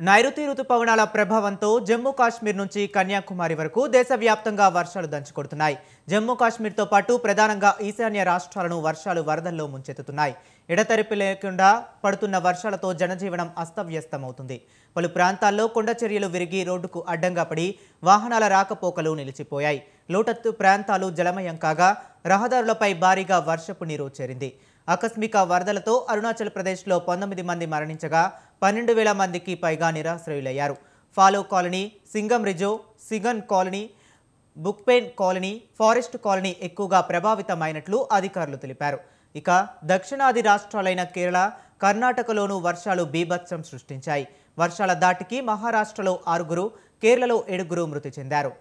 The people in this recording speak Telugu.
నైరుతి రుతుపవనాల ప్రభావంతో జమ్మూ కాశ్మీర్ నుంచి కన్యాకుమారి వరకు దేశవ్యాప్తంగా వర్షాలు దంచుకొడుతున్నాయి. జమ్మూ కాశ్మీర్తో పాటు ప్రధానంగా ఈశాన్య రాష్ట్రాలను వర్షాలు వరదల్లో ముంచెత్తుతున్నాయి. ఎడతెరిపి లేకుండా పడుతున్న వర్షాలతో జనజీవనం అస్తవ్యస్తమవుతుంది. పలు ప్రాంతాల్లో కొండ చర్యలు విరిగి రోడ్డుకు అడ్డంగా పడి వాహనాల రాకపోకలు నిలిచిపోయాయి. లోతట్టు ప్రాంతాలు జలమయం కాగా రహదారులపై భారీగా వర్షపు నీరు చేరింది. ఆకస్మిక వరదలతో అరుణాచల్ ప్రదేశ్లో 19 మంది మరణించగా 12,000 మందికి పైగా నిరాశ్రయులయ్యారు. ఫాలో కాలనీ, సింగం రిజో, సిగన్ కాలనీ, బుక్పేన్ కాలనీ, ఫారెస్ట్ కాలనీ ఎక్కువగా ప్రభావితమైనట్లు అధికారులు తెలిపారు. ఇక దక్షిణాది రాష్ట్రాలైన కేరళ, కర్ణాటకలోనూ వర్షాలు బీభత్సం సృష్టించాయి. వర్షాల దాటికి మహారాష్ట్రలో 6, కేరళలో 7 మృతి చెందారు.